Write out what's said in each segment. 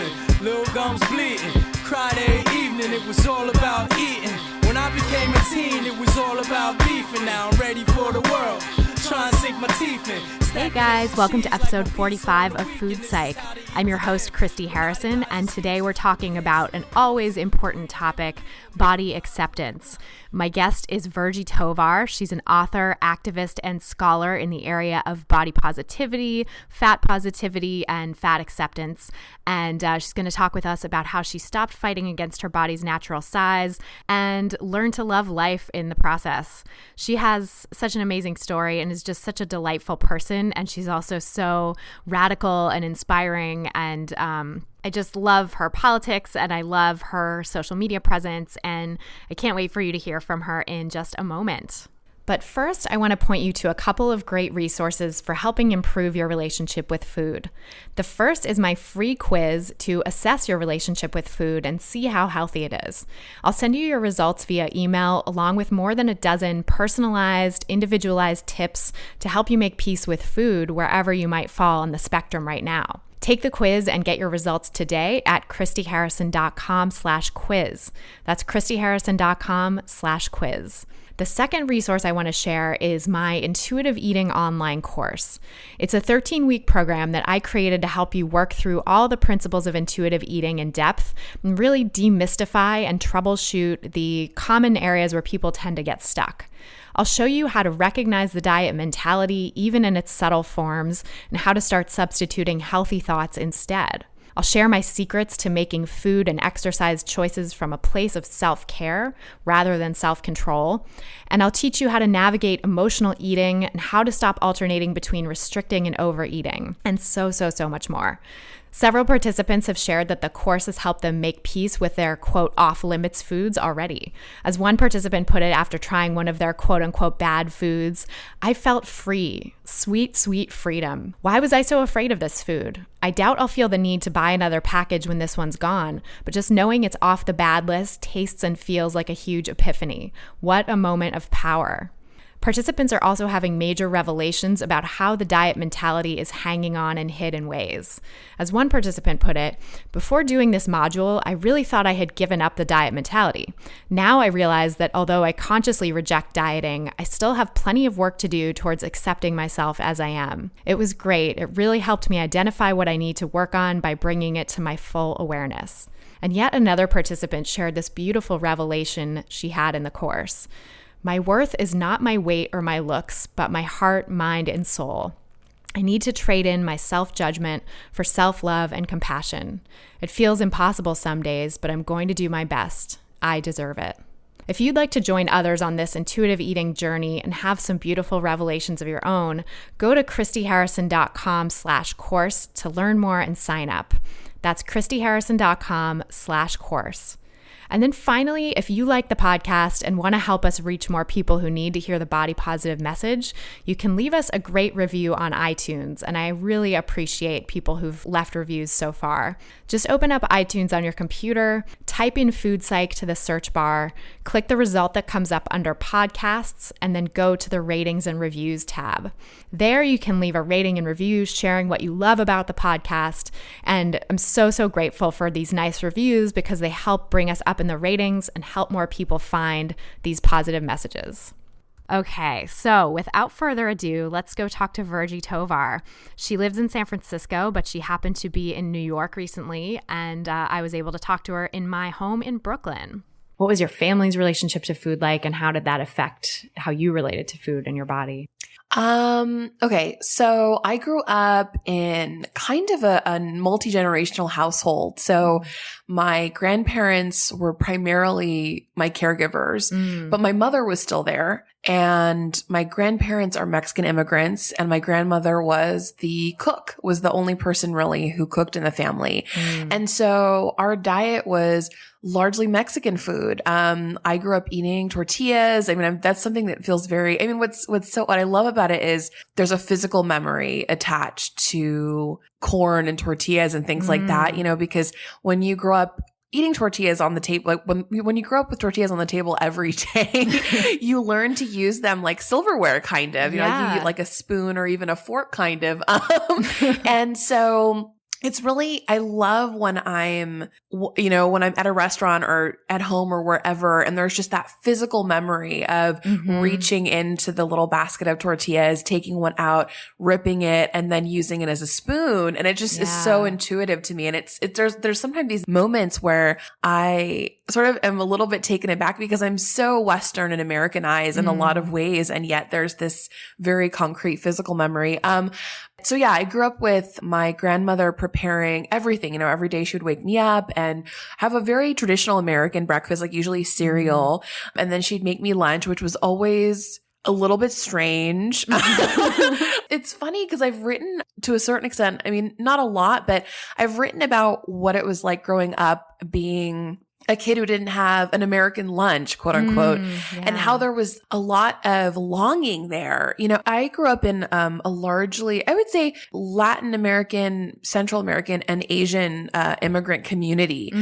season. Lil gums bleeding. Cried every evening, it was all about eating. When I became a teen, it was all about beefing. Now I'm ready for the world. Try and sink my teeth in. Hey guys, welcome to episode 45 of Food Psych. I'm your host, Christy Harrison, and today we're talking about an always important topic, body acceptance. My guest is Virgie Tovar. She's an author, activist, and scholar in the area of body positivity, fat positivity, and fat acceptance. And she's going to talk with us about how she stopped fighting against her body's natural size and learned to love life in the process. She has such an amazing story and is just such a delightful person. And she's also so radical and inspiring. And I just love her politics and I love her social media presence. And I can't wait for you to hear from her in just a moment. But first, I want to point you to a couple of great resources for helping improve your relationship with food. The first is my free quiz to assess your relationship with food and see how healthy it is. I'll send you your results via email along with more than a dozen personalized, individualized tips to help you make peace with food wherever you might fall on the spectrum right now. Take the quiz and get your results today at christyharrison.com/quiz. That's christyharrison.com/quiz. The second resource I want to share is my Intuitive Eating online course. It's a 13-week program that I created to help you work through all the principles of intuitive eating in depth and really demystify and troubleshoot the common areas where people tend to get stuck. I'll show you how to recognize the diet mentality, even in its subtle forms, and how to start substituting healthy thoughts instead. I'll share my secrets to making food and exercise choices from a place of self-care rather than self-control. And I'll teach you how to navigate emotional eating and how to stop alternating between restricting and overeating, and so much more. Several participants have shared that the course has helped them make peace with their, quote, off-limits foods already. As one participant put it after trying one of their, quote, unquote, bad foods, I felt free, sweet, sweet freedom. Why was I so afraid of this food? I doubt I'll feel the need to buy another package when this one's gone, but just knowing it's off the bad list tastes and feels like a huge epiphany. What a moment of power. Participants are also having major revelations about how the diet mentality is hanging on in hidden ways. As one participant put it, before doing this module, I really thought I had given up the diet mentality. Now I realize that although I consciously reject dieting, I still have plenty of work to do towards accepting myself as I am. It was great. It really helped me identify what I need to work on by bringing it to my full awareness. And yet another participant shared this beautiful revelation she had in the course. My worth is not my weight or my looks, but my heart, mind, and soul. I need to trade in my self-judgment for self-love and compassion. It feels impossible some days, but I'm going to do my best. I deserve it. If you'd like to join others on this intuitive eating journey and have some beautiful revelations of your own, go to christyharrison.com/course to learn more and sign up. That's christyharrison.com/course. And then finally, if you like the podcast and want to help us reach more people who need to hear the body positive message, you can leave us a great review on iTunes. And I really appreciate people who've left reviews so far. Just open up iTunes on your computer, type in Food Psych to the search bar, click the result that comes up under podcasts, and then go to the ratings and reviews tab. There you can leave a rating and review sharing what you love about the podcast. And I'm so grateful for these nice reviews because they help bring us up in the ratings and help more people find these positive messages. Okay, so without further ado, let's go talk to Virgie Tovar. She lives in San Francisco, but she happened to be in New York recently, and I was able to talk to her in my home in Brooklyn. What was your family's relationship to food like, and how did that affect how you related to food and your body? Okay. So I grew up in kind of a multi-generational household. So my grandparents were primarily my caregivers, but my mother was still there. And my grandparents are Mexican immigrants, and my grandmother was the cook, was the only person really who cooked in the family. And so our diet was largely Mexican food. I grew up eating tortillas. I mean, that's something that feels very, I mean, what I love about it is there's a physical memory attached to corn and tortillas and things like that, you know, because when you grow up eating tortillas on the table, like when you grow up with tortillas on the table every day, you learn to use them like silverware, kind of, you know, you eat like a spoon or even a fork, kind of. And so it's really, I love when I'm, when I'm at a restaurant or at home or wherever, and there's just that physical memory of reaching into the little basket of tortillas, taking one out, ripping it, and then using it as a spoon. And it just is so intuitive to me. And there's sometimes these moments where I sort of am a little bit taken aback because I'm so Western and Americanized in a lot of ways. And yet there's this very concrete physical memory. So yeah, I grew up with my grandmother preparing everything. Every day she would wake me up and have a very traditional American breakfast, like usually cereal. And then she'd make me lunch, which was always a little bit strange. It's funny because I've written to a certain extent, not a lot, but I've written about what it was like growing up being a kid who didn't have an American lunch, quote unquote, and how there was a lot of longing there. I grew up in a largely, I would say, Latin American, Central American, and Asian immigrant community.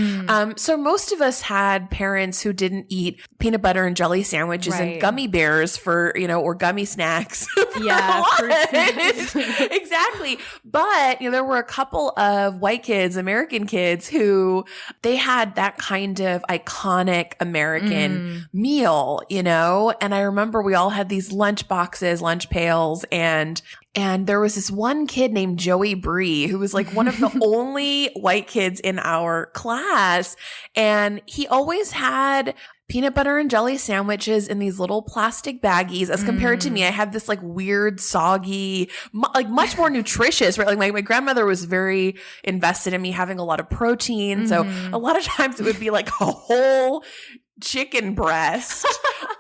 So most of us had parents who didn't eat peanut butter and jelly sandwiches and gummy bears for, or gummy snacks. Yeah, fruit snacks. Exactly. But, there were a couple of white kids, American kids, who they had that kind of iconic American meal, and I remember we all had these lunch boxes, lunch pails, and there was this one kid named Joey Bree who was like one of the only white kids in our class. And he always had peanut butter and jelly sandwiches in these little plastic baggies as compared to me. I had this like weird, soggy, like much more nutritious, right? Like my grandmother was very invested in me having a lot of protein. So a lot of times it would be like a whole chicken breast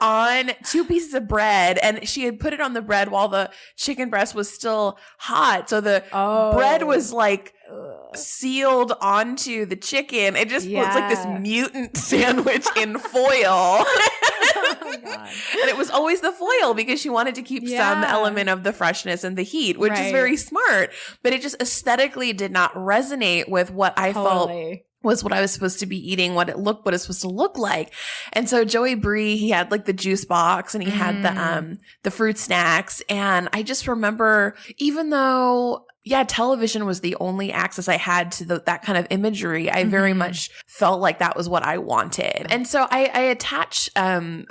on 2 pieces of bread, and she had put it on the bread while the chicken breast was still hot. So the bread was like sealed onto the chicken. It just was like this mutant sandwich in foil. And it was always the foil because she wanted to keep some element of the freshness and the heat, which is very smart. But it just aesthetically did not resonate with what I felt was what I was supposed to be eating, what it's supposed to look like. And so Joey Bree, he had like the juice box and he had the fruit snacks. And I just remember, even though television was the only access I had to that kind of imagery, I very much felt like that was what I wanted. And so I attach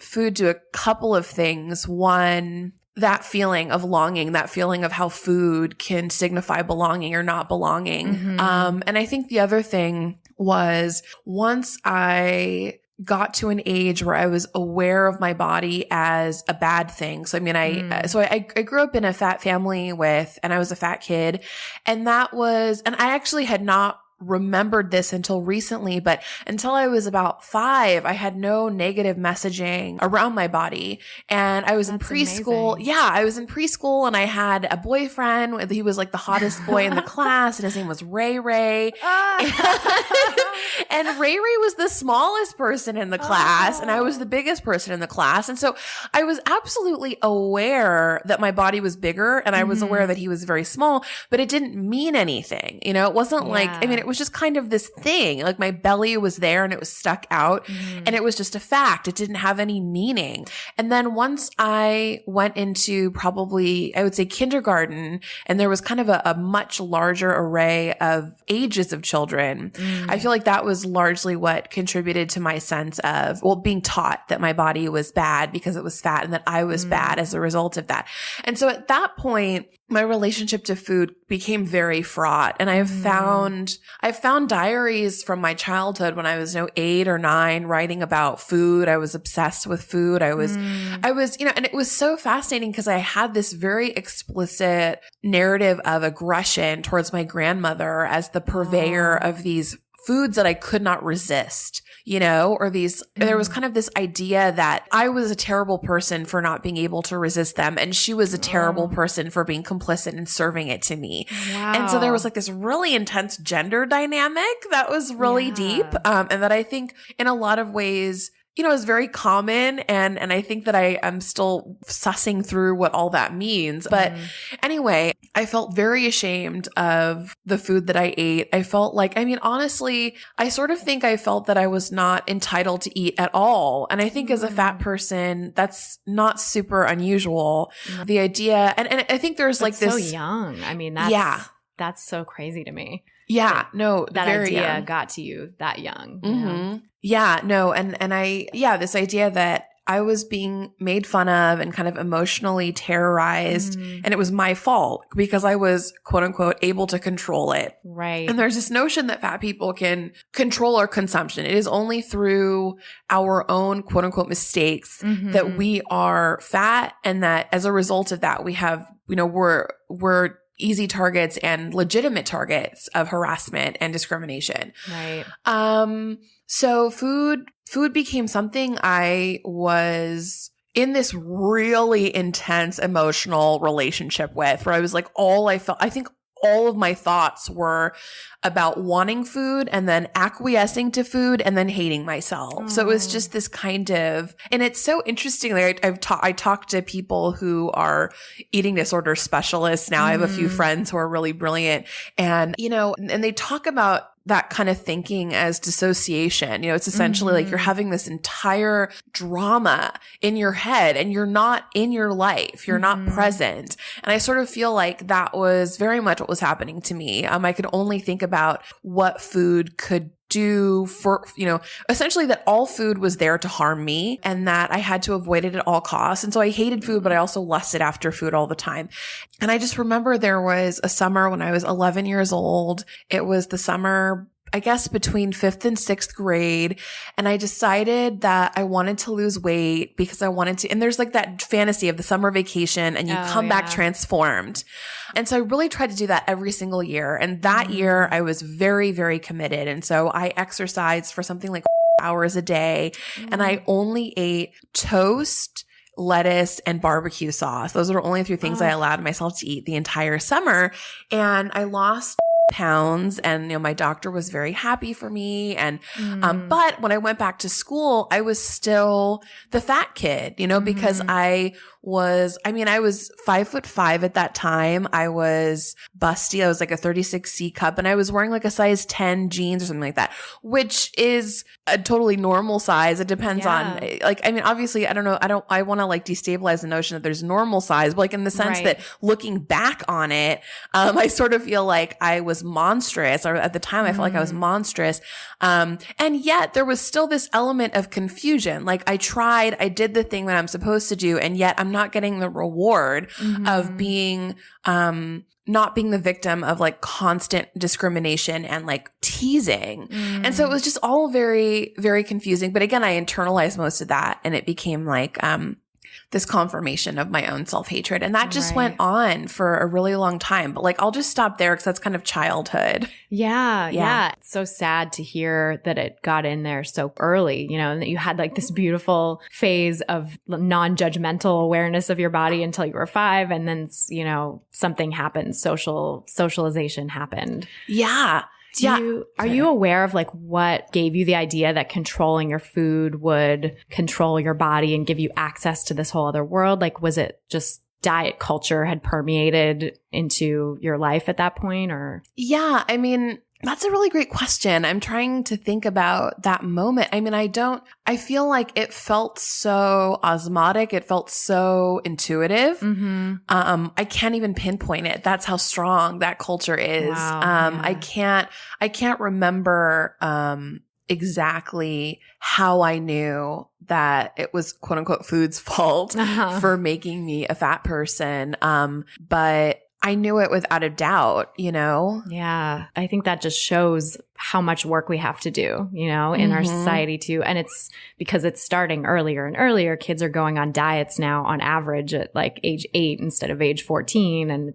food to a couple of things. One, that feeling of longing, that feeling of how food can signify belonging or not belonging. And I think the other thing was once I got to an age where I was aware of my body as a bad thing. So, I grew up in a fat family and I was a fat kid, and I actually had not remembered this until recently, but until I was about 5, I had no negative messaging around my body. And I was in preschool. Amazing. Yeah, I was in preschool and I had a boyfriend. He was like the hottest boy in the class, and his name was Ray Ray. And Ray Ray was the smallest person in the class, and I was the biggest person in the class. And so I was absolutely aware that my body was bigger, and I was aware that he was very small, but it didn't mean anything. It wasn't like, it was just kind of this thing. Like my belly was there and it was stuck out, and it was just a fact. It didn't have any meaning. And then once I went into probably, I would say, kindergarten, and there was kind of a much larger array of ages of children, I feel like that was largely what contributed to my sense of, being taught that my body was bad because it was fat and that I was bad as a result of that. And so at that point, my relationship to food became very fraught. And I've found diaries from my childhood when I was 8 or 9 writing about food. I was obsessed with food. I was, and it was so fascinating because I had this very explicit narrative of aggression towards my grandmother as the purveyor of these foods that I could not resist, or there was kind of this idea that I was a terrible person for not being able to resist them, and she was a terrible person for being complicit in serving it to me. Wow. And so there was like this really intense gender dynamic that was really deep, and that I think in a lot of ways, is very common. And I think that I am still sussing through what all that means. But anyway, I felt very ashamed of the food that I ate. I felt like, honestly, I sort of think I felt that I was not entitled to eat at all. And I think as a fat person, that's not super unusual. The idea, and I think there's like this. So young. That's. Yeah. That's so crazy to me. Yeah, no, That very idea young. got to you that young. You know? Yeah, no, and this idea that I was being made fun of and kind of emotionally terrorized, and it was my fault because I was quote unquote able to control it. Right. And there's this notion that fat people can control our consumption. It is only through our own quote unquote mistakes that we are fat, and that as a result of that, we have, we're easy targets and legitimate targets of harassment and discrimination. Right. So food became something I was in this really intense emotional relationship with, where I was like, I think all of my thoughts were about wanting food and then acquiescing to food and then hating myself. So it was just this kind of, and it's so interesting. Like I talked to people who are eating disorder specialists now. I have a few friends who are really brilliant, and and they talk about that kind of thinking as dissociation. It's essentially like you're having this entire drama in your head and you're not in your life. You're not present. And I sort of feel like that was very much what was happening to me. I could only think about what food could do for, essentially that all food was there to harm me and that I had to avoid it at all costs. And so I hated food, but I also lusted after food all the time. And I just remember there was a summer when I was 11 years old. It was the summer, I guess, between 5th and 6th grade. And I decided that I wanted to lose weight because I wanted to, and there's like that fantasy of the summer vacation and you come back transformed. And so I really tried to do that every single year. And that year I was very, very committed. And so I exercised for something like hours a day and I only ate toast, lettuce, and barbecue sauce. Those are the only 3 things I allowed myself to eat the entire summer. And I lost pounds and, my doctor was very happy for me. And, but when I went back to school, I was still the fat kid, because I was 5'5" at that time. I was busty. I was like a 36 C cup and I was wearing like a size 10 jeans or something like that, which is a totally normal size. It depends on obviously I don't know. I want to like destabilize the notion that there's normal size, but like in the sense that looking back on it, I sort of feel like I was monstrous, or at the time I felt like I was monstrous. And yet there was still this element of confusion. Like I did the thing that I'm supposed to do, and yet I'm not getting the reward of being, not being the victim of like constant discrimination and like teasing. And so it was just all very, very confusing. But again, I internalized most of that and it became like, this confirmation of my own self-hatred. And that just went on for a really long time. But like, I'll just stop there because that's kind of childhood. Yeah. It's so sad to hear that it got in there so early, and that you had like this beautiful phase of non-judgmental awareness of your body until you were 5. And then, something happened. Socialization happened. Yeah. Are you aware of like what gave you the idea that controlling your food would control your body and give you access to this whole other world? Like, was it just diet culture had permeated into your life at that point, or? Yeah, that's a really great question. I'm trying to think about that moment. I feel like it felt so osmotic. It felt so intuitive. I can't even pinpoint it. That's how strong that culture is. Wow, I can't remember, exactly how I knew that it was quote unquote food's fault for making me a fat person. But I knew it without a doubt, Yeah. I think that just shows how much work we have to do, in our society too. And it's because it's starting earlier and earlier. Kids are going on diets now on average at like age 8 instead of age 14. And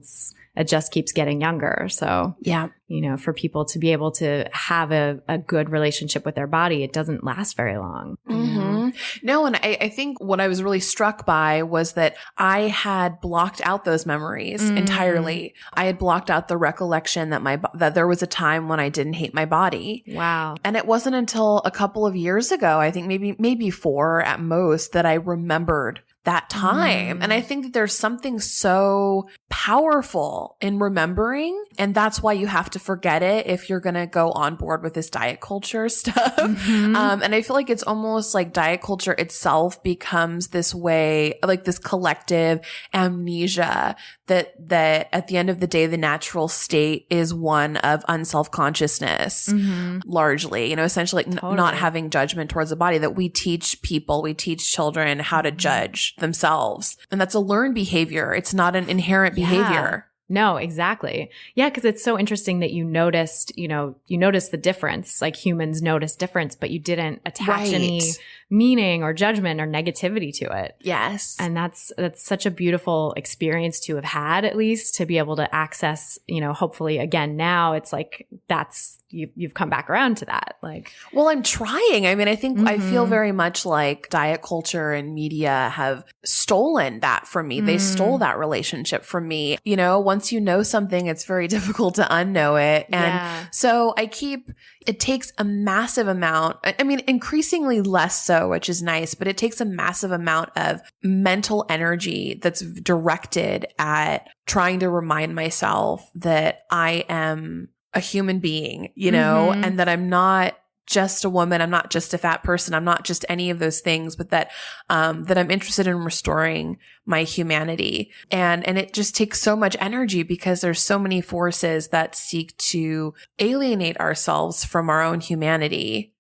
it just keeps getting younger. So, yeah, for people to be able to have a good relationship with their body, it doesn't last very long. No, and I think what I was really struck by was that I had blocked out those memories entirely. I had blocked out the recollection that there was a time when I didn't hate my body. Wow. And it wasn't until a couple of years ago, I think maybe 4 at most, that I remembered that time. And I think that there's something so powerful in remembering. And that's why you have to forget it if you're going to go on board with this diet culture stuff. And I feel like it's almost like diet culture itself becomes this way, like this collective amnesia that at the end of the day, the natural state is one of unself-consciousness, largely, essentially not having judgment towards the body, that we teach children how to judge themselves. And that's a learned behavior. It's not an inherent behavior. No, exactly. Yeah, because it's so interesting that you noticed the difference, like humans notice difference, but you didn't attach any meaning or judgment or negativity to it. Yes. And that's such a beautiful experience to have had, at least to be able to access, hopefully again, now it's like you've come back around to that. Like, well, I'm trying. I mean, I think I feel very much like diet culture and media have stolen that from me. They stole that relationship from me. Once you know something, it's very difficult to unknow it. And so it takes a massive amount, I mean, increasingly less so, which is nice, but it takes a massive amount of mental energy that's directed at trying to remind myself that I am a human being, and that I'm not just a woman. I'm not just a fat person. I'm not just any of those things, but that I'm interested in restoring my humanity. And it just takes so much energy because there's so many forces that seek to alienate ourselves from our own humanity.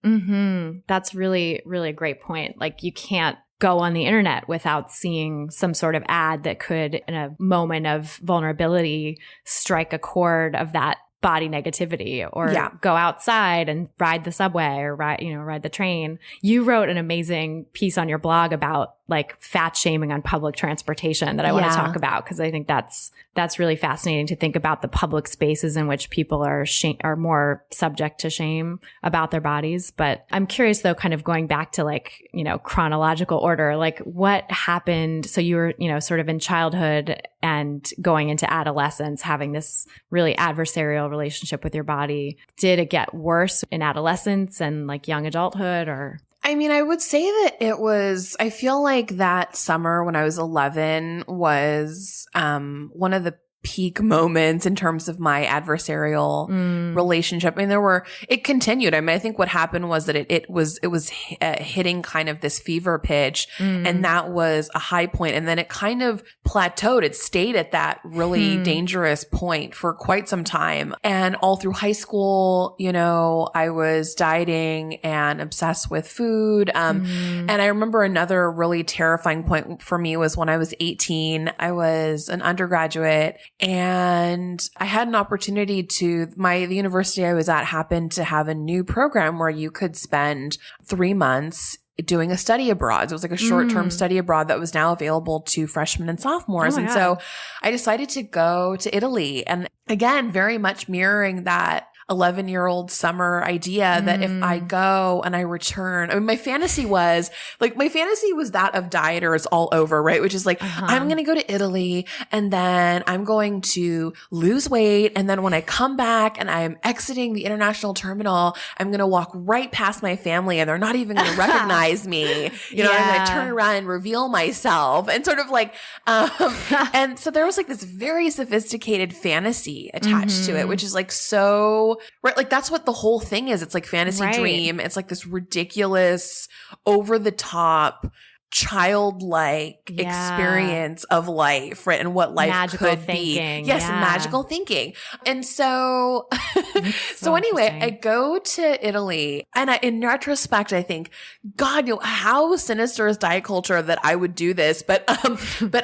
That's really, really a great point. Like, you can't go on the internet without seeing some sort of ad that could, in a moment of vulnerability, strike a chord of that body negativity, or go outside and ride the subway or ride the train. You wrote an amazing piece on your blog about like fat shaming on public transportation that I want to talk about, because I think that's really fascinating to think about the public spaces in which people are more subject to shame about their bodies. But I'm curious though, kind of going back to like, chronological order, like what happened. So you were, sort of in childhood and going into adolescence, having this really adversarial relationship with your body. Did it get worse in adolescence and like young adulthood, or? I mean, I would say that I feel like that summer when I was 11 was one of the peak moments in terms of my adversarial relationship. I mean, it continued. I mean, I think what happened was that it was hitting kind of this fever pitch, and that was a high point. And then it kind of plateaued. It stayed at that really dangerous point for quite some time. And all through high school, I was dieting and obsessed with food. And I remember another really terrifying point for me was when I was 18. I was an undergraduate, and I had an opportunity the university I was at happened to have a new program where you could spend 3 months doing a study abroad. So it was like a short-term study abroad that was now available to freshmen and sophomores. And so I decided to go to Italy, and again, very much mirroring that 11-year-old summer idea that if I go and I return, I mean, my fantasy was that of dieters all over, right? Which is like, I'm going to go to Italy and then I'm going to lose weight. And then when I come back and I'm exiting the international terminal, I'm going to walk right past my family and they're not even going to recognize me. I'm going to turn around and reveal myself and sort of like, and so there was like this very sophisticated fantasy attached to it, which is like so, right? Like that's what the whole thing is. It's like fantasy dream. It's like this ridiculous, over the top, childlike experience of life, right? And what life magical could thinking. be. Yes, magical thinking. And so, so anyway, I go to Italy, and in retrospect, I think, God, how sinister is diet culture that I would do this? But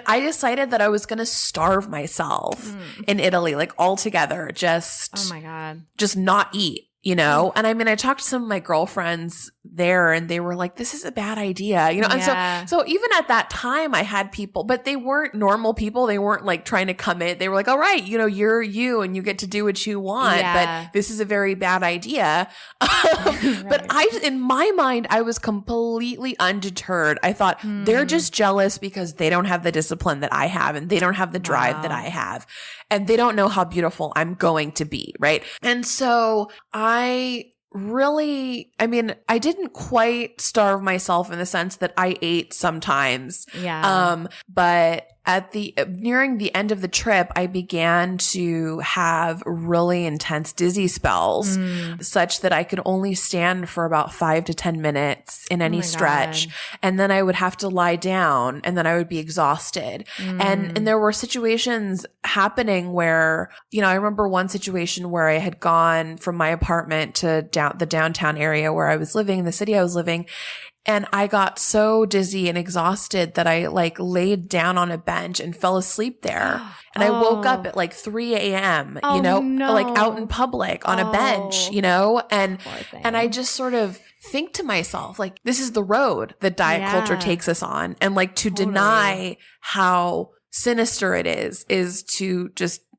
I decided that I was going to starve myself in Italy, like altogether, just, oh my God, just not eat. And I mean, I talked to some of my girlfriends there and they were like, this is a bad idea, and so even at that time I had people, but they weren't normal people. They weren't like trying to come in. They were like, all right, you're you and you get to do what you want, but this is a very bad idea. But in my mind, I was completely undeterred. I thought they're just jealous because they don't have the discipline that I have and they don't have the drive that I have. And they don't know how beautiful I'm going to be, right? And so I really, I mean, I didn't quite starve myself in the sense that I ate sometimes. Yeah. But nearing the end of the trip, I began to have really intense dizzy spells such that I could only stand for about 5 to 10 minutes in any stretch. God. And then I would have to lie down and then I would be exhausted. And there were situations happening where, you know, I remember one situation where I had gone from my apartment to the downtown area where I was living, the city I was living. And I got so dizzy and exhausted that I like laid down on a bench and fell asleep there. And I woke up at like 3 a.m., you know, like out in public on a bench, you know, and I just sort of think to myself, like, this is the road that diet culture takes us on. And like to deny how sinister it is to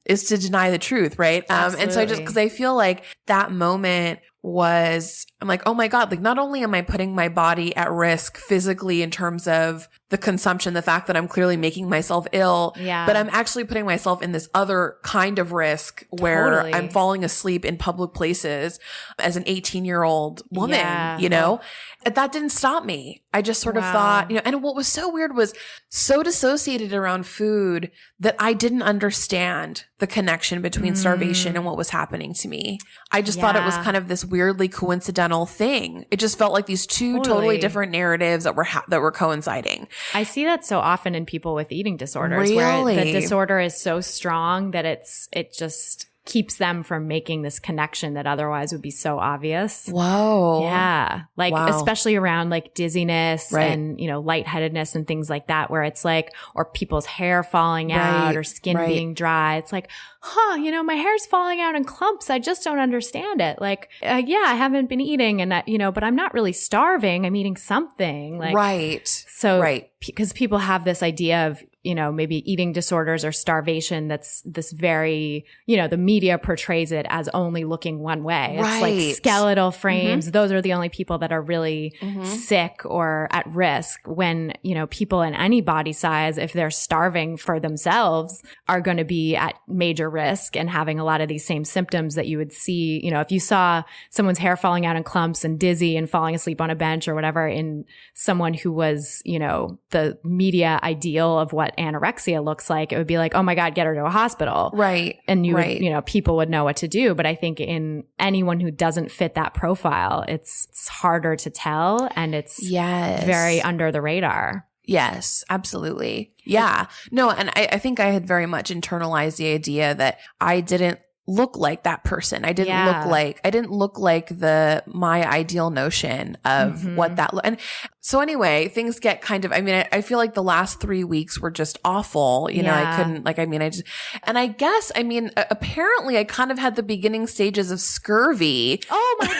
deny the truth. Right. And so because I feel like that moment I'm like, oh my God, like not only am I putting my body at risk physically in terms of the consumption, the fact that I'm clearly making myself ill, but I'm actually putting myself in this other kind of risk where I'm falling asleep in public places as an 18-year-old woman, you know? That didn't stop me. I just sort of thought, you know, and what was so weird was so dissociated around food that I didn't understand the connection between starvation and what was happening to me. I just thought it was kind of this weirdly coincidental thing. It just felt like these two totally different narratives that were coinciding. I see that so often in people with eating disorders where the disorder is so strong that it just keeps them from making this connection that otherwise would be so obvious. Whoa. Yeah. Like, especially around like dizziness and, you know, lightheadedness and things like that, where it's like, or people's hair falling out or skin being dry. It's like, you know, my hair's falling out in clumps. I just don't understand it. Like, I haven't been eating and, you know, but I'm not really starving. I'm eating something. Like, So, because people have this idea of, you know, maybe eating disorders or starvation that's this very, you know, the media portrays it as only looking one way. It's like skeletal frames. Those are the only people that are really sick or at risk, when, you know, people in any body size, if they're starving for themselves, are going to be at major risk and having a lot of these same symptoms that you would see. You know, if you saw someone's hair falling out in clumps and dizzy and falling asleep on a bench or whatever in someone who was, you know, the media ideal of what anorexia looks like, it would be like, oh my God, get her to a hospital. Right. And you would, you know, people would know what to do. But I think in anyone who doesn't fit that profile, it's harder to tell, and it's very under the radar. Yes, absolutely. Yeah. No, and I think I had very much internalized the idea that I didn't look like that person. I didn't look like my ideal notion of what that and so anyway, things get kind of, I mean, I feel like the last 3 weeks were just awful. You know, I couldn't, like, I mean, I guess, I mean, apparently I kind of had the beginning stages of scurvy. Oh my God.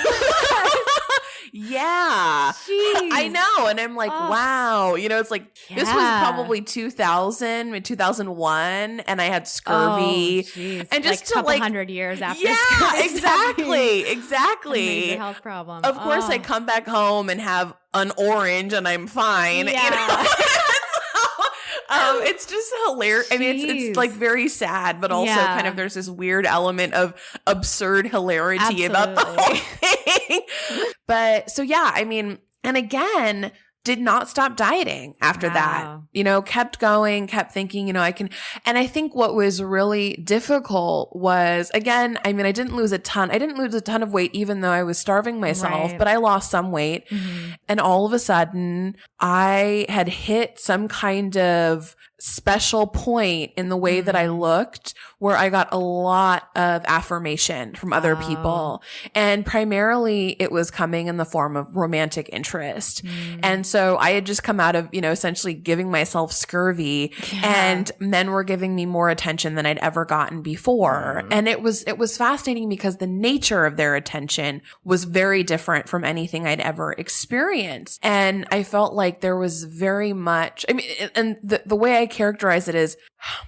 Yeah. Jeez. I know. And I'm like, wow. You know, it's like, this was probably 2001 and I had scurvy. And just like a couple hundred years after. Yeah, exactly. Major health problem. Of course, I come back home and have an orange and I'm fine. Yeah. You know? It's just hilarious. I mean, it's like very sad, but also kind of there's this weird element of absurd hilarity about the whole thing. But so, yeah, I mean, and again, did not stop dieting after that, you know, kept going, kept thinking, you know, I can. And I think what was really difficult was, again, I mean, I didn't lose a ton of weight, even though I was starving myself, but I lost some weight. And all of a sudden I had hit some kind of special point in the way that I looked where I got a lot of affirmation from other people. And primarily it was coming in the form of romantic interest. And so I had just come out of, you know, essentially giving myself scurvy and men were giving me more attention than I'd ever gotten before. And it was fascinating because the nature of their attention was very different from anything I'd ever experienced. And I felt like there was very much, I mean, and the way I characterize it is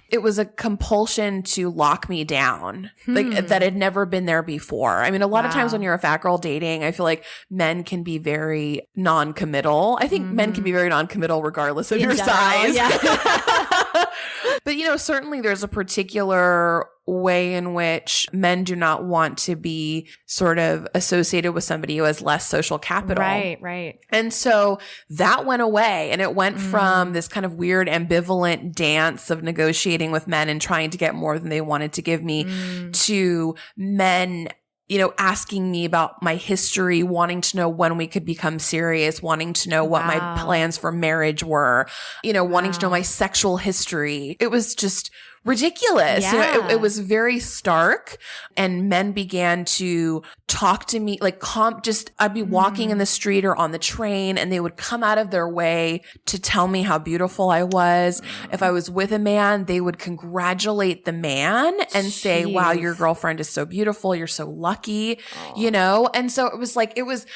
it was a compulsion to lock me down, like that had never been there before. I mean, a lot of times when you're a fat girl dating, I feel like men can be very non-committal. I think men can be very non-committal regardless of your size. But, certainly there's a particular way in which men do not want to be sort of associated with somebody who has less social capital. Right. And so that went away, and it went from this kind of weird ambivalent dance of negotiating with men and trying to get more than they wanted to give me to men asking me about my history, wanting to know when we could become serious, wanting to know what my plans for marriage were, wanting to know my sexual history. It was just ridiculous. Yeah. It was very stark, and men began to talk to me like I'd be walking in the street or on the train, and they would come out of their way to tell me how beautiful I was. If I was with a man, they would congratulate the man and say, wow, your girlfriend is so beautiful. You're so lucky, And so it was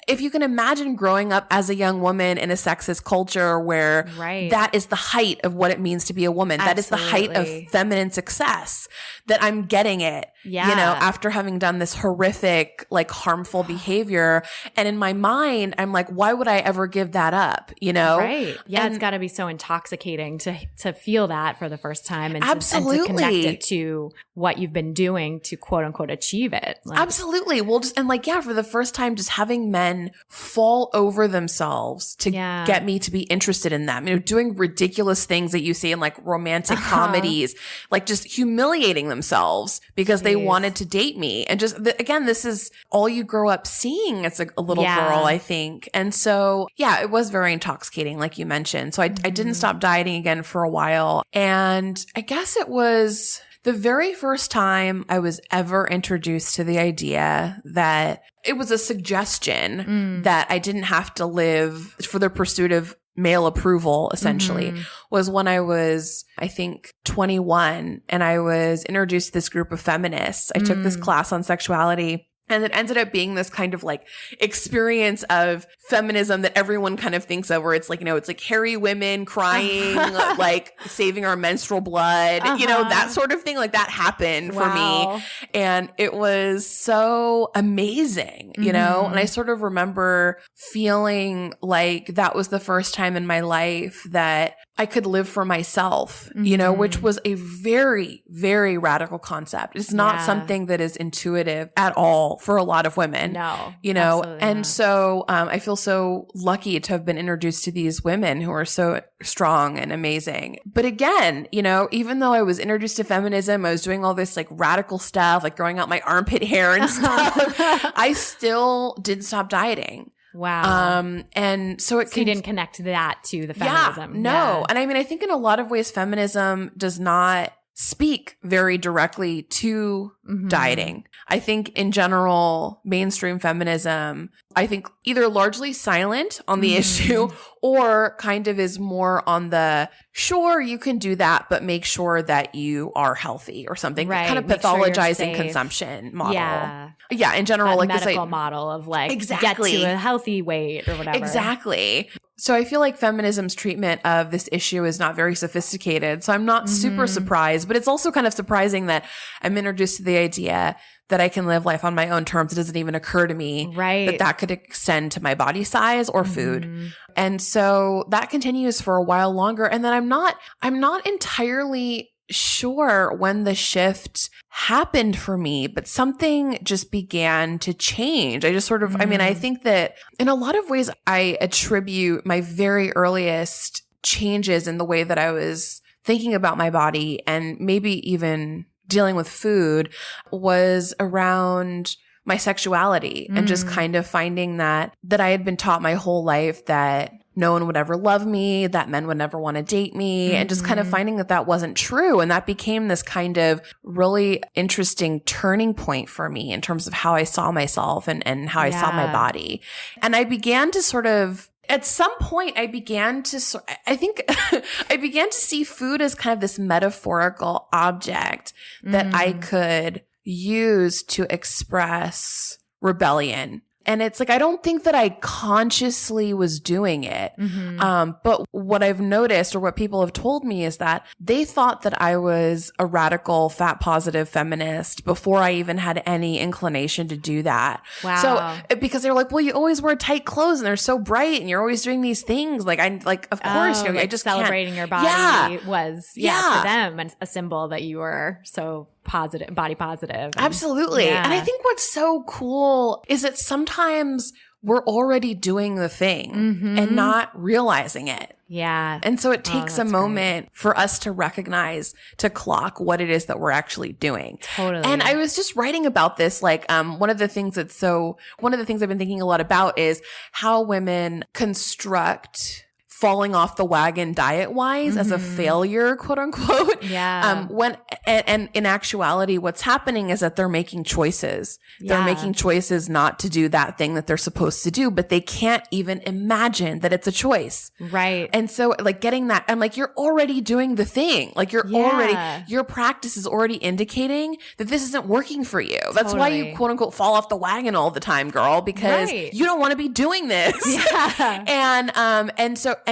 if you can imagine growing up as a young woman in a sexist culture where that is the height of what it means to be a woman. Absolutely. That is the height of feminine success, that I'm getting it, after having done this horrific, like harmful behavior. And in my mind, I'm like, why would I ever give that up? Right. Yeah. It's gotta be so intoxicating to feel that for the first time and to connect it to what you've been doing to quote unquote achieve it. Absolutely. Well, for the first time, just having men fall over themselves to get me to be interested in them, doing ridiculous things that you see in like romantic comedies, like just humiliating themselves because they wanted to date me. And just, again, this is all you grow up seeing as a little girl, I think. And so, it was very intoxicating, like you mentioned. So I didn't stop dieting again for a while. And I guess it was the very first time I was ever introduced to the idea that it was a suggestion that I didn't have to live for the pursuit of male approval, essentially, was when I was, I think, 21, and I was introduced to this group of feminists. I took this class on sexuality. And it ended up being this kind of like experience of feminism that everyone kind of thinks of, where it's like, it's like hairy women crying, like saving our menstrual blood, that sort of thing. Like that happened for me. And it was so amazing, and I sort of remember feeling like that was the first time in my life that I could live for myself, which was a very, very radical concept. It's not something that is intuitive at all for a lot of women. No, and not. So I feel so lucky to have been introduced to these women who are so strong and amazing. But again, even though I was introduced to feminism, I was doing all this like radical stuff, like growing out my armpit hair and stuff. I still didn't stop dieting. Wow. And so you didn't connect that to the feminism. No. Yeah. And I think in a lot of ways, feminism does not speak very directly to dieting. I think in general, mainstream feminism, I think either largely silent on the issue or kind of is more on the, sure, you can do that, but make sure that you are healthy or something. Right. Kind of Make sure pathologizing consumption model. Yeah, in general, that like medical model of like get to a healthy weight or whatever. Exactly. So I feel like feminism's treatment of this issue is not very sophisticated. So I'm not super surprised, but it's also kind of surprising that I'm introduced to the idea that I can live life on my own terms. It doesn't even occur to me that could extend to my body size or food. And so that continues for a while longer. And then I'm not entirely sure when the shift happened for me, but something just began to change. I just sort of, I think that in a lot of ways, I attribute my very earliest changes in the way that I was thinking about my body and maybe even dealing with food was around my sexuality and just kind of finding that I had been taught my whole life that no one would ever love me, that men would never want to date me, and just kind of finding that wasn't true. And that became this kind of really interesting turning point for me in terms of how I saw myself and how I saw my body. And I began to sort of, at some point, I began to see food as kind of this metaphorical object that I could use to express rebellion And it's like, I don't think that I consciously was doing it. But what I've noticed, or what people have told me, is that they thought that I was a radical fat positive feminist before I even had any inclination to do that. Wow. So because they're like, well, you always wear tight clothes and they're so bright and you're always doing these things. Like of course, you know, I just celebrating your body was for them a symbol that you were so positive, body positive. Absolutely. And I think what's so cool is that sometimes we're already doing the thing and not realizing it. Yeah. And so it takes a moment for us to recognize, to clock what it is that we're actually doing. Totally. And I was just writing about this, like, one of the things I've been thinking a lot about is how women construct falling off the wagon diet-wise as a failure, quote unquote. Yeah. And in actuality, what's happening is that they're making choices. Yeah. They're making choices not to do that thing that they're supposed to do, but they can't even imagine that it's a choice. Right. And so like getting that, I'm like, you're already doing the thing. Like your practice is already indicating that this isn't working for you. That's why you quote unquote fall off the wagon all the time, girl, because you don't want to be doing this. Yeah.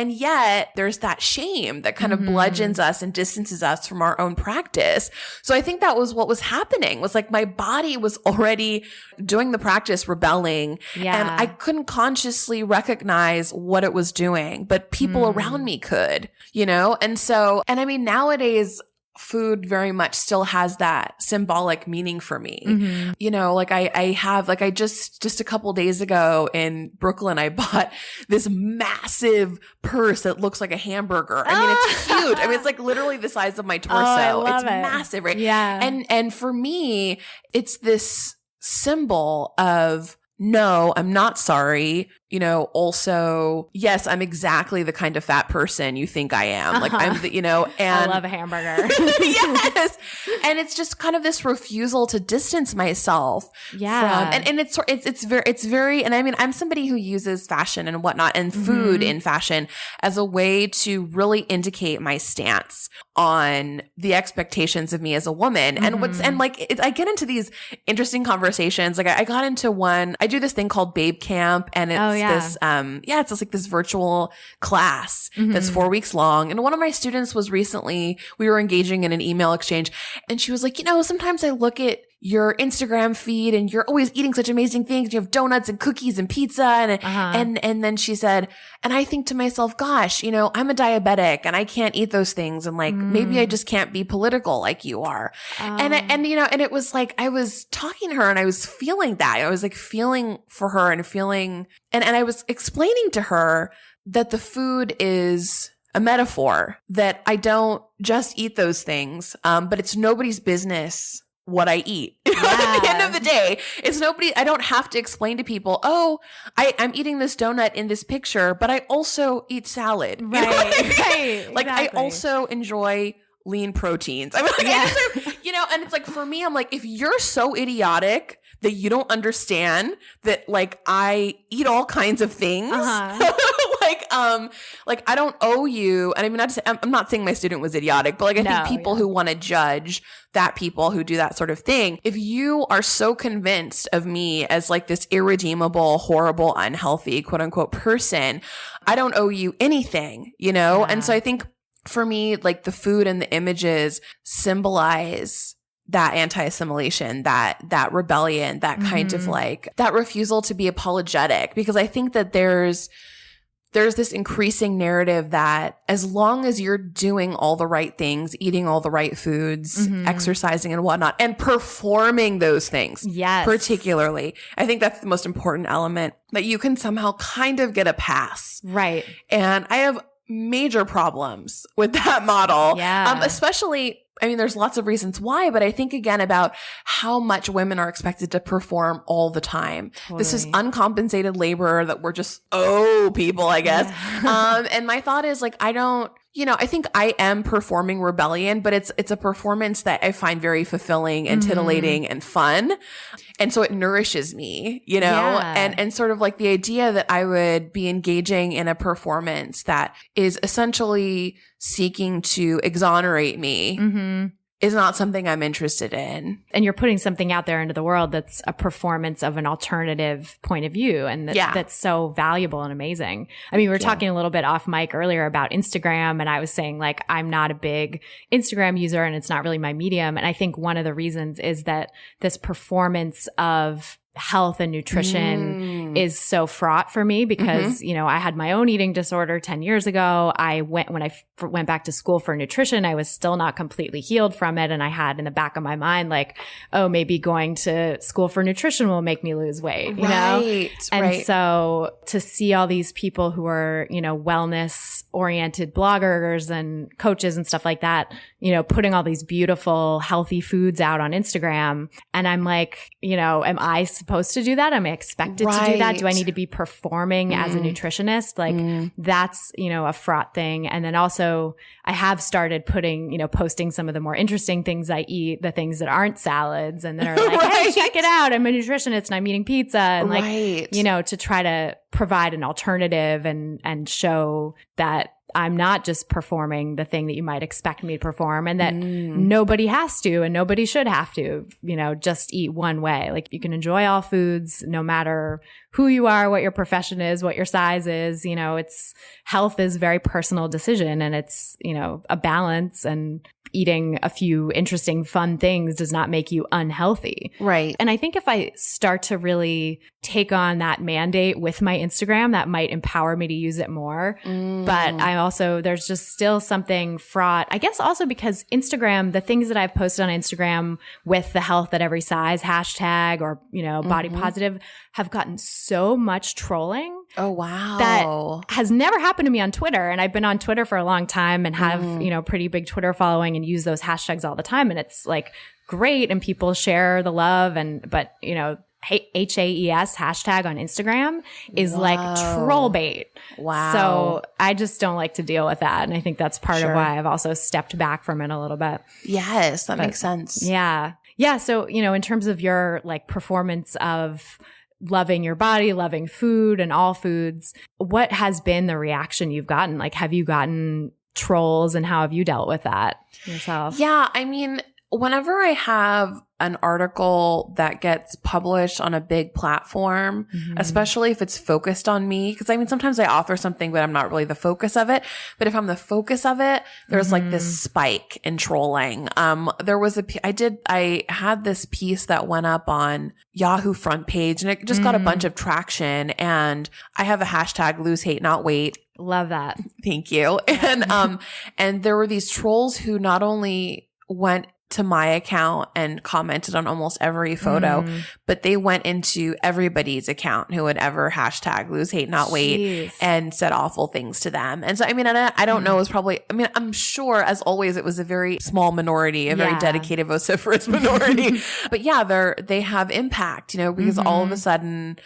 And yet there's that shame that kind of bludgeons us and distances us from our own practice. So I think that was what was happening, was like my body was already doing the practice, rebelling, and I couldn't consciously recognize what it was doing, but people around me could, you know? And I mean, nowadays, food very much still has that symbolic meaning for me. You know, like I just a couple days ago in Brooklyn, I bought this massive purse that looks like a hamburger. I mean, it's huge. I mean, it's like literally the size of my torso. It's massive, right? Yeah. And for me, it's this symbol of, no, I'm not sorry. You know, also, yes, I'm exactly the kind of fat person you think I am. Like I'm the, you know, and I love a hamburger. Yes. And it's just kind of this refusal to distance myself from, and it's very, and I mean, I'm somebody who uses fashion and whatnot and food in fashion as a way to really indicate my stance on the expectations of me as a woman. And I get into these interesting conversations. Like I got into one, I do this thing called Babe Camp, and it's it's just like this virtual class that's 4 weeks long. And one of my students was recently, we were engaging in an email exchange, and she was like, you know, sometimes I look at your Instagram feed and you're always eating such amazing things. You have donuts and cookies and pizza. And then she said, and I think to myself, gosh, you know, I'm a diabetic and I can't eat those things. And like, maybe I just can't be political like you are. And it was like, I was talking to her and I was feeling that. I was like feeling for her and feeling, and I was explaining to her that the food is a metaphor, that I don't just eat those things. But it's nobody's business what I eat. At the end of the day, I don't have to explain to people, oh, I'm eating this donut in this picture, but I also eat salad. Right. Right. Like exactly. I also enjoy lean proteins. I mean, like, you know, and it's like, for me, I'm like, if you're so idiotic that you don't understand that, like, I eat all kinds of things, like I don't owe you. And I mean, I'm not saying my student was idiotic, but like, I think people who want to judge fat people who do that sort of thing, if you are so convinced of me as like this irredeemable, horrible, unhealthy, quote unquote person, I don't owe you anything, you know? Yeah. And so I think for me, like the food and the images symbolize that anti-assimilation, that rebellion, that kind of like that refusal to be apologetic, because I think that there's this increasing narrative that as long as you're doing all the right things, eating all the right foods, exercising and whatnot, and performing those things, particularly, I think that's the most important element, that you can somehow kind of get a pass. Right. And I have major problems with that model. Yeah. Especially, I mean, there's lots of reasons why, but I think again about how much women are expected to perform all the time. Totally. This is uncompensated labor that we're just, people, I guess. Yeah. And my thought is like, I think I am performing rebellion, but it's a performance that I find very fulfilling and titillating and fun. And so it nourishes me, you know, and sort of like the idea that I would be engaging in a performance that is essentially seeking to exonerate me is not something I'm interested in. And you're putting something out there into the world that's a performance of an alternative point of view. And that's so valuable and amazing. I mean, we were talking a little bit off mic earlier about Instagram, and I was saying like, I'm not a big Instagram user and it's not really my medium. And I think one of the reasons is that this performance of health and nutrition is so fraught for me because, you know, I had my own eating disorder 10 years ago. When I went back to school for nutrition, I was still not completely healed from it. And I had in the back of my mind, like, oh, maybe going to school for nutrition will make me lose weight, you know? And so to see all these people who are, you know, wellness oriented bloggers and coaches and stuff like that, you know, putting all these beautiful, healthy foods out on Instagram. And I'm like, you know, am I supposed to do that? Am I expected to do that? Do I need to be performing as a nutritionist? Like that's, you know, a fraught thing. And then also I have started putting, you know, posting some of the more interesting things I eat, the things that aren't salads and that are like, hey, check it out. I'm a nutritionist and I'm eating pizza. And like, you know, to try to provide an alternative and show that I'm not just performing the thing that you might expect me to perform and that nobody has to and nobody should have to, you know, just eat one way. Like you can enjoy all foods no matter who you are, what your profession is, what your size is. You know, health is a very personal decision and it's, you know, a balance, and eating a few interesting, fun things does not make you unhealthy. Right. And I think if I start to really take on that mandate with my Instagram, that might empower me to use it more. But there's just still something fraught. I guess also because Instagram, the things that I've posted on Instagram with the health at every size hashtag or, you know, body positive have gotten so much trolling. Oh, wow. That has never happened to me on Twitter. And I've been on Twitter for a long time and have, you know, pretty big Twitter following and use those hashtags all the time. And it's like great. And people share the love but, you know, HAES hashtag on Instagram is like troll bait. Wow. So I just don't like to deal with that. And I think that's part of why I've also stepped back from it a little bit. Yes, that makes sense. Yeah. Yeah. So, you know, in terms of your like performance of loving your body, loving food and all foods, what has been the reaction you've gotten? Like, have you gotten trolls and how have you dealt with that yourself? Yeah. I mean, whenever I have an article that gets published on a big platform, especially if it's focused on me, because I mean, sometimes I author something, but I'm not really the focus of it. But if I'm the focus of it, there's like this spike in trolling. There was I had this piece that went up on Yahoo front page and it just got a bunch of traction, and I have a hashtag lose hate, not weight. Love that. Thank you. And there were these trolls who not only went to my account and commented on almost every photo, but they went into everybody's account who would ever hashtag lose hate, not weight, and said awful things to them. And so, I mean, I don't know, it was probably, I mean, I'm sure as always, it was a very small minority, a very dedicated, vociferous minority. But yeah, they have impact, you know, because all of a sudden,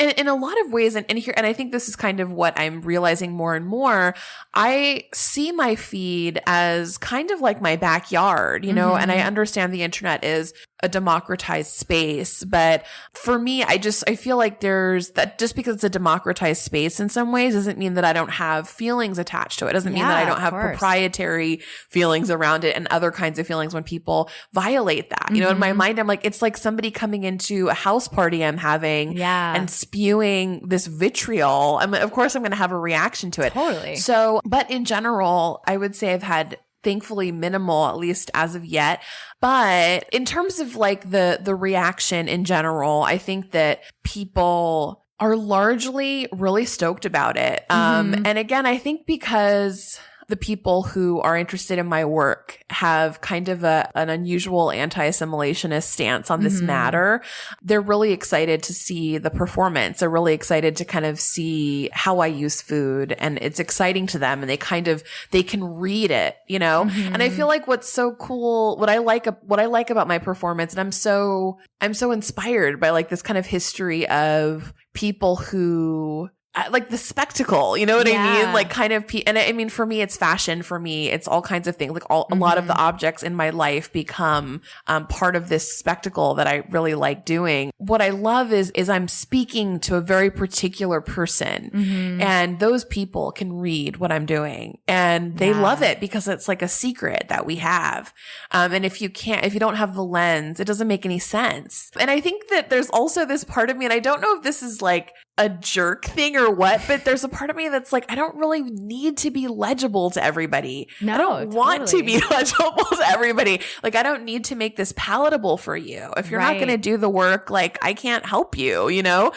in a lot of ways, and I think this is kind of what I'm realizing more and more, I see my feed as kind of like my backyard, you know, and I understand the internet is a democratized space, but for me, I feel like there's that just because it's a democratized space in some ways doesn't mean that I don't have feelings attached to it. Doesn't mean that I don't have proprietary feelings around it and other kinds of feelings when people violate that. You know, in my mind, I'm like, it's like somebody coming into a house party I'm having and spewing this vitriol. Of course, I'm going to have a reaction to it. Totally. So, but in general, I would say I've had thankfully minimal, at least as of yet. But in terms of like the reaction in general, I think that people are largely really stoked about it. And again, I think because the people who are interested in my work have kind of an unusual anti-assimilationist stance on this matter. They're really excited to see the performance. They're really excited to kind of see how I use food, and it's exciting to them, and they can read it, you know? And I feel like what's so cool, what I like about my performance, and I'm so inspired by like this kind of history of people who like the spectacle, you know what I Yeah. mean? Like kind of, and I mean, for me, it's fashion. For me, it's all kinds of things. Like a lot of the objects in my life become part of this spectacle that I really like doing. What I love is I'm speaking to a very particular person, and those people can read what I'm doing, and they love it because it's like a secret that we have. And if you don't have the lens, it doesn't make any sense. And I think that there's also this part of me, and I don't know if this is like a jerk thing or what, but there's a part of me that's like, I don't really need to be legible to everybody. No, I don't want to be legible to everybody. Like, I don't need to make this palatable for you. If you're not going to do the work, like, I can't help you, you know?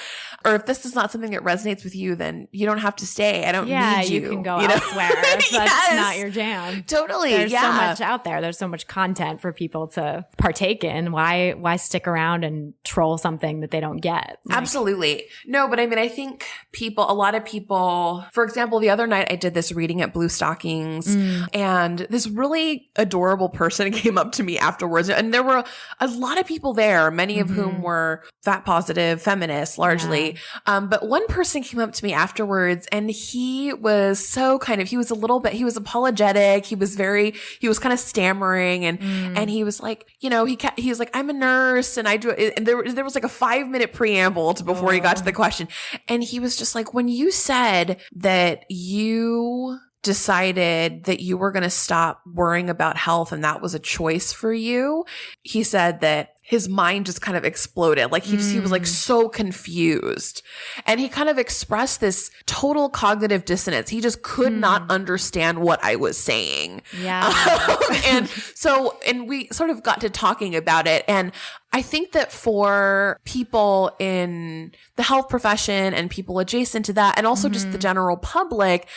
Or if this is not something that resonates with you, then you don't have to stay. I don't need you. You can go elsewhere if that's not your jam. Totally. There's so much out there. There's so much content for people to partake in. Why stick around and troll something that they don't get? Like, absolutely. No, but I mean, I think a lot of people, for example, the other night I did this reading at Blue Stockings, and this really adorable person came up to me afterwards. And there were a lot of people there, many of whom were fat positive feminists largely. But one person came up to me afterwards, and he was so he was apologetic. He was kind of stammering, and he was like, you know, he was like, I'm a nurse and I do it. And there was like a 5-minute preamble before he got to the question. And he was just like, when you said that you decided that you were going to stop worrying about health and that was a choice for you, he said that his mind just kind of exploded. Like he was like so confused, and he kind of expressed this total cognitive dissonance. He just could not understand what I was saying. Yeah. And we sort of got to talking about it. And I think that for people in the health profession and people adjacent to that, and also just the general public,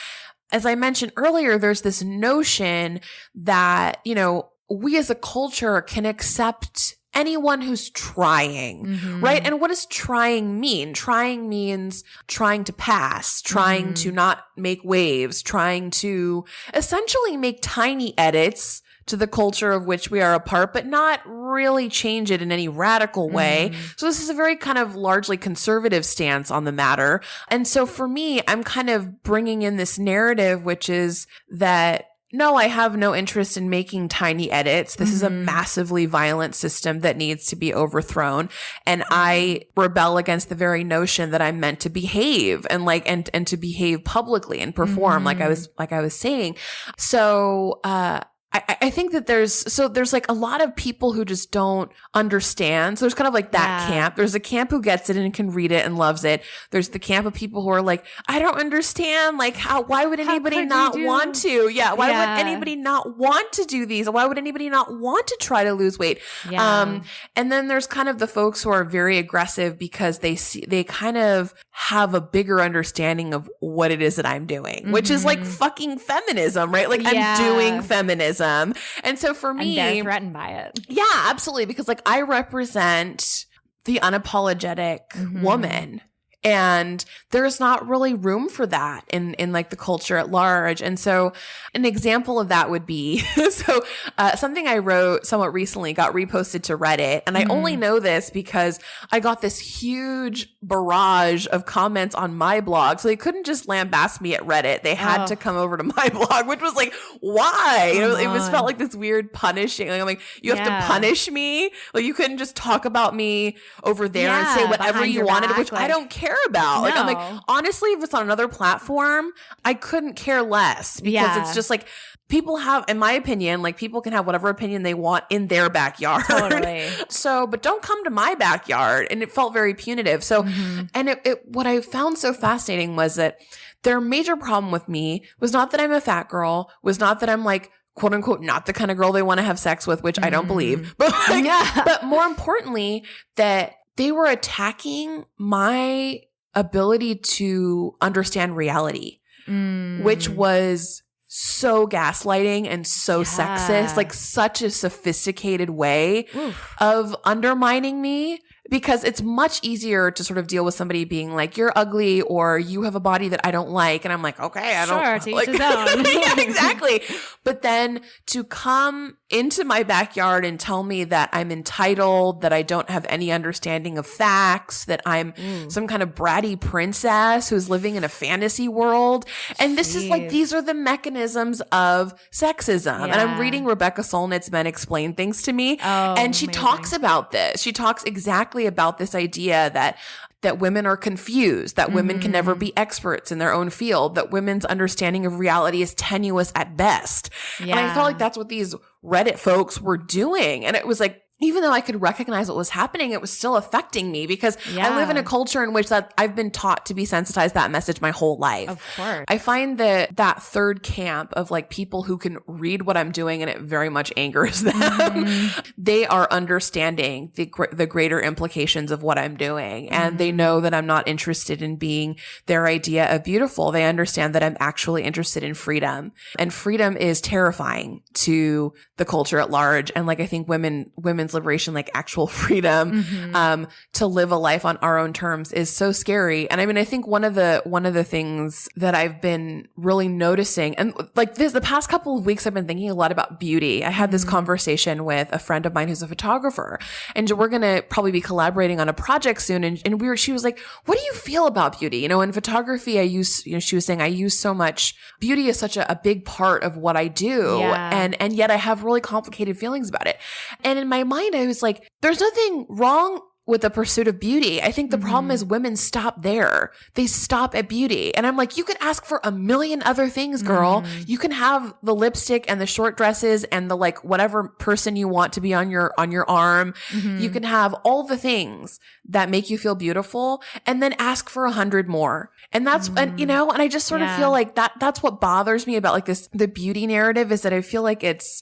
as I mentioned earlier, there's this notion that, you know, we as a culture can accept anyone who's trying, right? And what does trying mean? Trying means trying to pass, trying to not make waves, trying to essentially make tiny edits to the culture of which we are a part, but not really change it in any radical way. So this is a very kind of largely conservative stance on the matter. And so for me, I'm kind of bringing in this narrative, which is that no, I have no interest in making tiny edits. This is a massively violent system that needs to be overthrown. And I rebel against the very notion that I'm meant to behave and and to behave publicly and perform like I was saying. So, I think that there's like a lot of people who just don't understand. So there's kind of like that camp. There's a camp who gets it and can read it and loves it. There's the camp of people who are like, I don't understand. Like why would anybody not want to? Yeah. Why would anybody not want to do these? Why would anybody not want to try to lose weight? Yeah. And then there's kind of the folks who are very aggressive because they kind of have a bigger understanding of what it is that I'm doing, which is like fucking feminism, right? Like I'm doing feminism. And so for me, and they're threatened by it. Yeah, absolutely. Because like I represent the unapologetic woman. And there's not really room for that in like the culture at large. And so an example of that would be, something I wrote somewhat recently got reposted to Reddit. And I only know this because I got this huge barrage of comments on my blog. So they couldn't just lambast me at Reddit. They had to come over to my blog, which was like, why? It was felt like this weird punishing. Like I'm like, you have to punish me? Like you couldn't just talk about me over there and say whatever you wanted, which I don't care about. No. Like I'm like, honestly, if it's on another platform, I couldn't care less because it's just like people have, in my opinion, like people can have whatever opinion they want in their backyard. Totally. So, but don't come to my backyard. And it felt very punitive. So, and what I found so fascinating was that their major problem with me was not that I'm a fat girl, was not that I'm like, quote unquote, not the kind of girl they want to have sex with, which I don't believe, but but more importantly, that they were attacking my ability to understand reality, which was so gaslighting and so sexist, like such a sophisticated way of undermining me because it's much easier to sort of deal with somebody being like, you're ugly or you have a body that I don't like. And I'm like, okay, I don't. Sure, to like, each his own. Yeah, exactly. But then to come into my backyard and tell me that I'm entitled, that I don't have any understanding of facts, that I'm some kind of bratty princess who's living in a fantasy world. And this is like, these are the mechanisms of sexism. Yeah. And I'm reading Rebecca Solnit's Men Explain Things to Me. Oh, and she amazing. talks about this. She talks exactly about this idea that women are confused, that women can never be experts in their own field, that women's understanding of reality is tenuous at best. Yeah. And I felt like that's what these Reddit folks were doing. And it was like, even though I could recognize what was happening, it was still affecting me because I live in a culture in which that I've been taught to be sensitized to that message my whole life. Of course. I find that third camp of like people who can read what I'm doing and it very much angers them. They are understanding the greater implications of what I'm doing. And they know that I'm not interested in being their idea of beautiful. They understand that I'm actually interested in freedom. And freedom is terrifying to the culture at large. And like, I think women's liberation, like actual freedom, to live a life on our own terms is so scary. And I mean, I think one of the things that I've been really noticing, and like the past couple of weeks, I've been thinking a lot about beauty. I had this conversation with a friend of mine who's a photographer, and we're going to probably be collaborating on a project soon. And she was like, what do you feel about beauty? You know, in photography, she was saying, I use so much beauty is such a big part of what I do. Yeah. And yet I have really complicated feelings about it. And in my mind, I was like, there's nothing wrong with the pursuit of beauty. I think the problem is women stop there. They stop at beauty. And I'm like, you can ask for a million other things, girl. You can have the lipstick and the short dresses and the like whatever person you want to be on your arm. You can have all the things that make you feel beautiful and then ask for 100 more. And that's, and you know, and I just sort of feel like that's what bothers me about like the beauty narrative, is that I feel like it's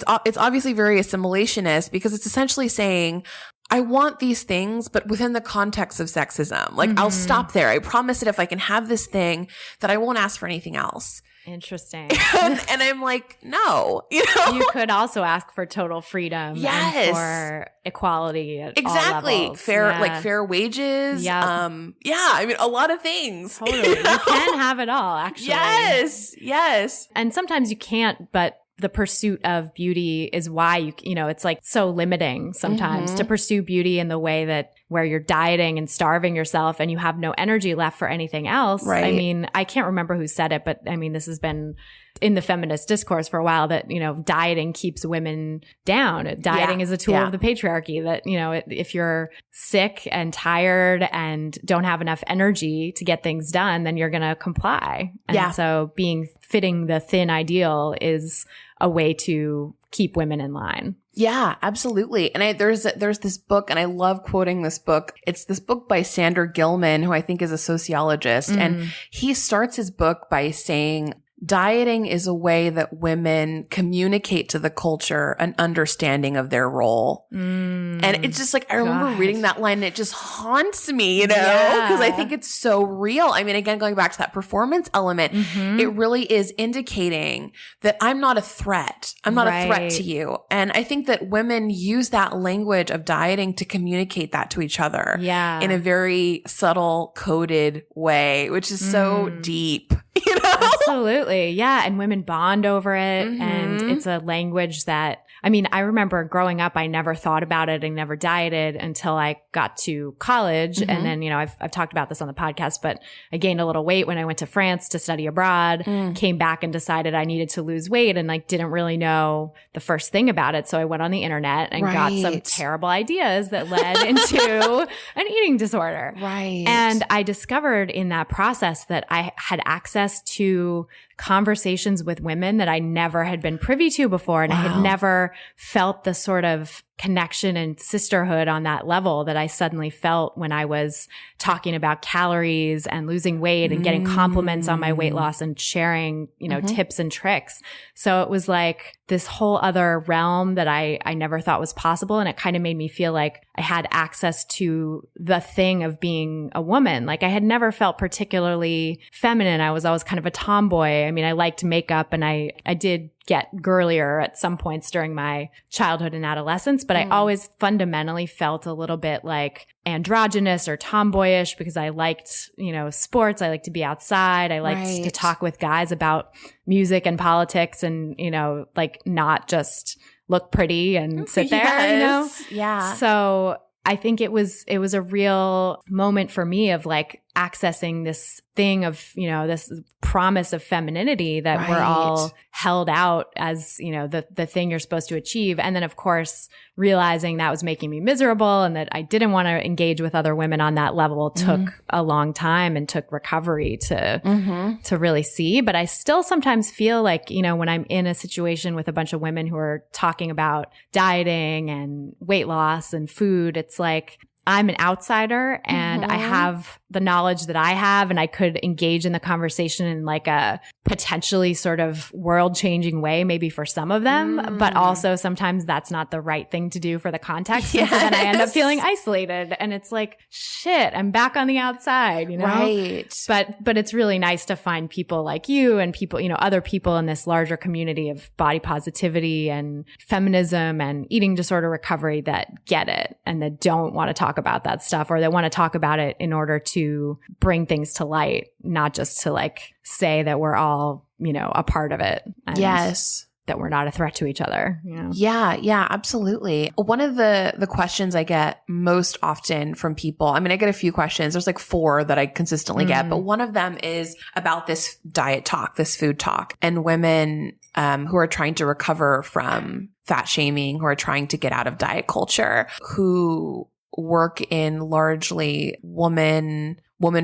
obviously very assimilationist, because it's essentially saying, I want these things, but within the context of sexism. Like, I'll stop there. I promise that if I can have this thing, that I won't ask for anything else. Interesting. And I'm like, no, you know? You could also ask for total freedom. Yes. And for equality at all Exactly. levels. Fair wages. Yep. I mean, a lot of things. Totally. You can have it all, actually. Yes. And sometimes you can't, but the pursuit of beauty is why it's like so limiting sometimes to pursue beauty in the way that where you're dieting and starving yourself and you have no energy left for anything else. Right. I mean, I can't remember who said it, but I mean, this has been in the feminist discourse for a while, that, you know, dieting keeps women down. Dieting is a tool of the patriarchy, that, you know, if you're sick and tired and don't have enough energy to get things done, then you're going to comply. And so fitting the thin ideal is a way to keep women in line. Yeah, absolutely. And there's this book, and I love quoting this book. It's this book by Sander Gilman, who I think is a sociologist. And he starts his book by saying, dieting is a way that women communicate to the culture an understanding of their role. And it's just like, I remember reading that line and it just haunts me, you know, because I think it's so real. I mean, again, going back to that performance element, it really is indicating that I'm not a threat. I'm not a threat to you. And I think that women use that language of dieting to communicate that to each other in a very subtle, coded way, which is so deep. You know? Absolutely. Yeah. And women bond over it. And it's a language that, I mean, I remember growing up, I never thought about it and never dieted until I got to college. And then, you know, I've talked about this on the podcast, but I gained a little weight when I went to France to study abroad, came back and decided I needed to lose weight, and like didn't really know the first thing about it. So I went on the internet and got some terrible ideas that led into an eating disorder. Right. And I discovered in that process that I had access to conversations with women that I never had been privy to before. And I had never felt the sort of connection and sisterhood on that level that I suddenly felt when I was talking about calories and losing weight and getting compliments on my weight loss and sharing, you know, tips and tricks. So it was like this whole other realm that I never thought was possible. And it kind of made me feel like I had access to the thing of being a woman. Like I had never felt particularly feminine. I was always kind of a tomboy. I mean, I liked makeup and I did get girlier at some points during my childhood and adolescence, but I always fundamentally felt a little bit like androgynous or tomboyish because I liked, sports. I liked to be outside. I liked to talk with guys about music and politics and, like not just look pretty and sit there, Yeah. So I think it was a real moment for me of like accessing this thing of, this promise of femininity that we're all held out as, the thing you're supposed to achieve. And then of course, realizing that was making me miserable and that I didn't want to engage with other women on that level took a long time and took recovery to really see. But I still sometimes feel like, when I'm in a situation with a bunch of women who are talking about dieting and weight loss and food, it's like, I'm an outsider and I have the knowledge that I have and I could engage in the conversation in like a potentially sort of world-changing way, maybe for some of them, but also sometimes that's not the right thing to do for the context. And so then I end up feeling isolated and it's like, shit, I'm back on the outside, Right. But it's really nice to find people like you and people, other people in this larger community of body positivity and feminism and eating disorder recovery that get it and that don't want to talk about that stuff or they want to talk about it in order to bring things to light, not just to like say that we're all, a part of it. And that we're not a threat to each other. Yeah, absolutely. One of the questions I get most often from people, I get a few questions. There's like 4 that I consistently get, but one of them is about this diet talk, this food talk, and women who are trying to recover from fat shaming, who are trying to get out of diet culture, who work in largely woman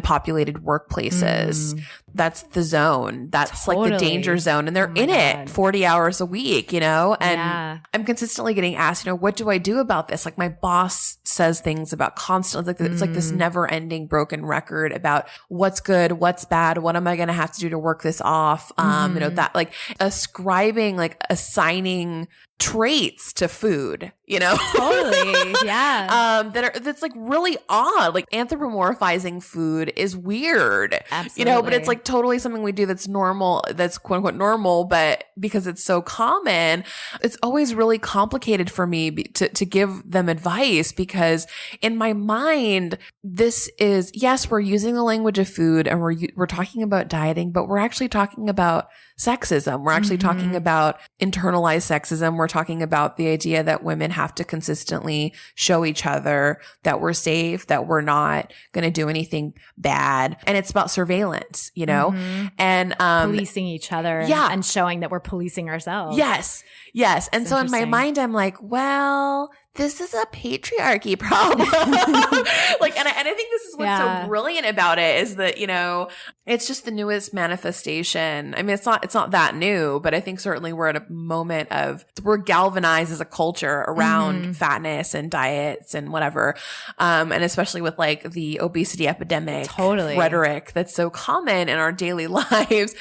populated workplaces. That's the zone. That's like the danger zone. And they're in it 40 hours a week, and I'm consistently getting asked, what do I do about this? Like my boss says things about constantly, it's like this never ending broken record about what's good, what's bad, what am I going to have to do to work this off? That like assigning traits to food, Totally. Yeah. That's like really odd. Like anthropomorphizing food is weird. Absolutely. But it's like totally something we do that's normal, that's quote unquote normal, but because it's so common, it's always really complicated for me to give them advice because in my mind, this is, yes, we're using the language of food and we're talking about dieting, but we're actually talking about sexism. We're actually talking about internalized sexism. We're talking about the idea that women have to consistently show each other that we're safe, that we're not going to do anything bad. And it's about surveillance, and policing each other and showing that we're policing ourselves. Yes. And so in my mind, I'm like, well, this is a patriarchy problem. and I think this is what's so brilliant about it is that, it's just the newest manifestation. It's not that new, but I think certainly we're at a moment we're galvanized as a culture around fatness and diets and whatever. And especially with like the obesity epidemic rhetoric that's so common in our daily lives.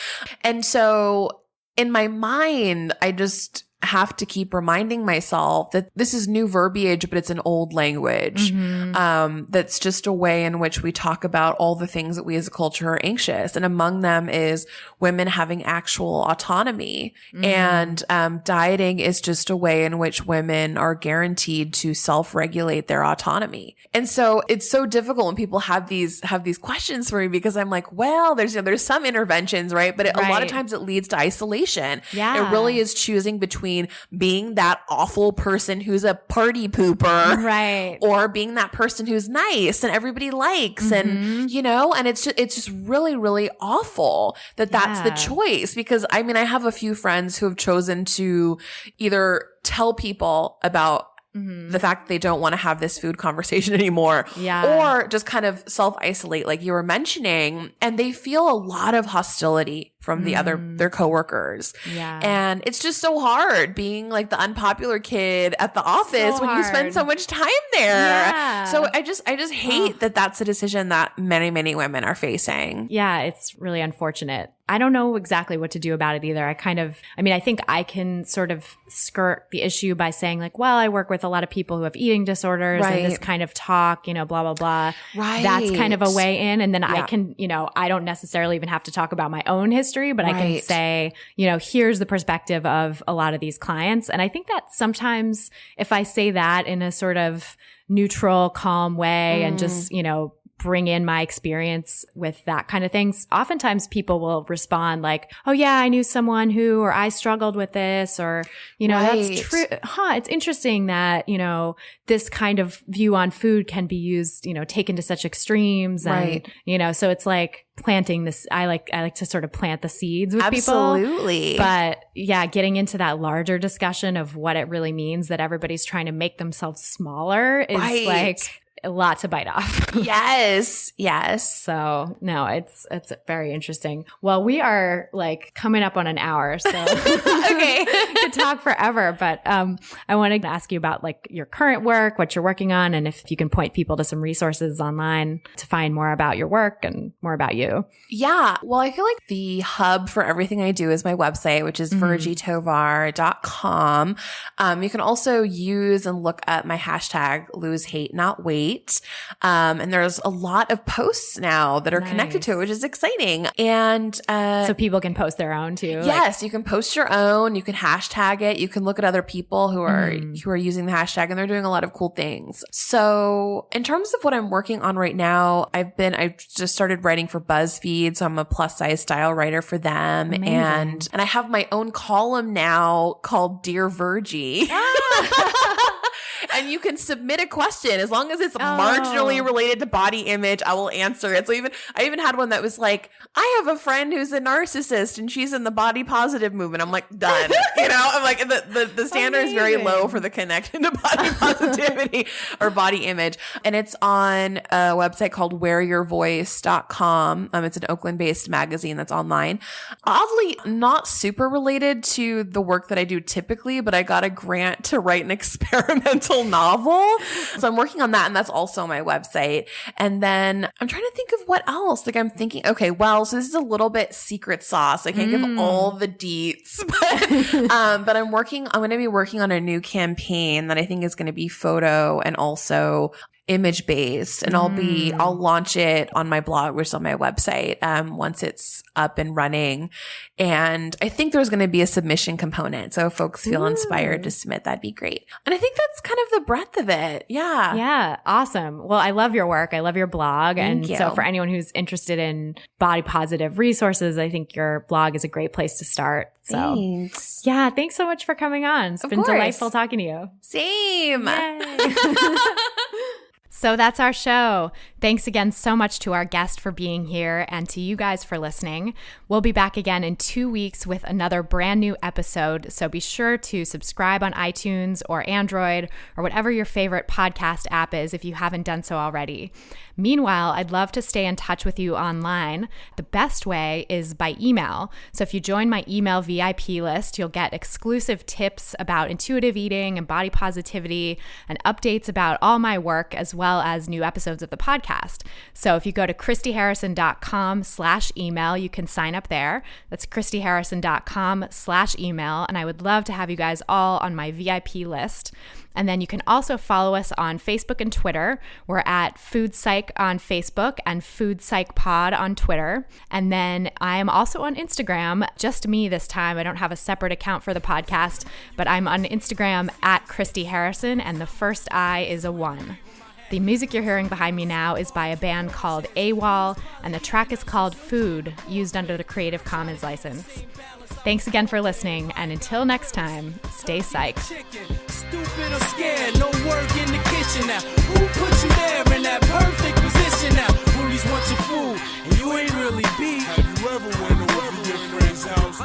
And so in my mind, I just have to keep reminding myself that this is new verbiage, but it's an old language. That's just a way in which we talk about all the things that we as a culture are anxious. And among them is women having actual autonomy. And dieting is just a way in which women are guaranteed to self-regulate their autonomy. And so it's so difficult when people have these questions for me because I'm like, well, there's some interventions, right? But a lot of times it leads to isolation. Yeah. It really is choosing between being that awful person who's a party pooper, right, or being that person who's nice and everybody likes, and and it's just really, really awful that's the choice. Because I have a few friends who have chosen to either tell people about the fact that they don't want to have this food conversation anymore, or just kind of self-isolate like you were mentioning, and they feel a lot of hostility from their coworkers. And it's just so hard being like the unpopular kid at the office when you spend so much time there. So I just hate that that's a decision that many, many women are facing. Yeah, it's really unfortunate. I don't know exactly what to do about it either. I think I can sort of skirt the issue by saying like, well, I work with a lot of people who have eating disorders and this kind of talk, blah, blah, blah. Right. That's kind of a way in. And then I can, I don't necessarily even have to talk about my own history history, but I can Right. say, here's the perspective of a lot of these clients. And I think that sometimes if I say that in a sort of neutral, calm way and just, bring in my experience with that kind of things, oftentimes people will respond like, oh yeah, I knew someone who, or I struggled with this, or, that's true. It's interesting that, this kind of view on food can be used, taken to such extremes. And, so it's like planting this, I like to sort of plant the seeds with people. Absolutely. But yeah, getting into that larger discussion of what it really means that everybody's trying to make themselves smaller is like a lot to bite off. Yes. So no, it's very interesting. Well, we are like coming up on an hour, so Okay. could talk forever. But I wanted to ask you about like your current work, what you're working on, and if you can point people to some resources online to find more about your work and more about you. Yeah. Well, I feel like the hub for everything I do is my website, which is virgietovar.com. You can also use and look up my hashtag lose hate, not wait. And there's a lot of posts now that are connected to it, which is exciting. And so people can post their own too. Yes, you can post your own. You can hashtag it. You can look at other people who are using the hashtag, and they're doing a lot of cool things. So in terms of what I'm working on right now, I've just started writing for BuzzFeed, so I'm a plus size style writer for them. Amazing. And I have my own column now called Dear Virgie. And you can submit a question as long as it's marginally related to body image. I will answer it. So I even had one that was like, I have a friend who's a narcissist and she's in the body positive movement. I'm like, done. I'm like, the standard is very low for the connection to body positivity or body image. And it's on a website called wearyourvoice.com. It's an Oakland-based magazine that's online. Oddly, not super related to the work that I do typically, but I got a grant to write an experimental novel. So I'm working on that, and that's also my website. And then I'm trying to think of what else. Like I'm thinking, okay, well, so this is a little bit secret sauce. I can't give all the deets, but I'm going to be working on a new campaign that I think is going to be photo and also image based, and I'll launch it on my blog, which is on my website, once it's up and running. And I think there's going to be a submission component. So if folks feel inspired to submit, that'd be great. And I think that's kind of the breadth of it. Yeah. Yeah. Awesome. Well, I love your work. I love your blog. Thank you. So for anyone who's interested in body positive resources, I think your blog is a great place to start. So Thanks. yeah, thanks so much for coming on. It's been delightful talking to you. Same. So that's our show. Thanks again so much to our guest for being here and to you guys for listening. We'll be back again in 2 weeks with another brand new episode. So be sure to subscribe on iTunes or Android or whatever your favorite podcast app is if you haven't done so already. Meanwhile, I'd love to stay in touch with you online. The best way is by email. So if you join my email VIP list, you'll get exclusive tips about intuitive eating and body positivity and updates about all my work as well as new episodes of the podcast. So if you go to christyharrison.com/email, you can sign up there. That's christyharrison.com/email. And I would love to have you guys all on my VIP list. And then you can also follow us on Facebook and Twitter. We're at Food Psych on Facebook and Food Psych Pod on Twitter. And then I am also on Instagram, just me this time. I don't have a separate account for the podcast, but I'm on Instagram at Christy Harrison, and the first I is a 1. The music you're hearing behind me now is by a band called AWOL, and the track is called Food, used under the Creative Commons license. Thanks again for listening, and until next time, stay psyched. Stupid or scared, no work in the kitchen now. Who put you there in that perfect position now? Bullies want your food, and you ain't really beat. Have you ever went over your friend's house?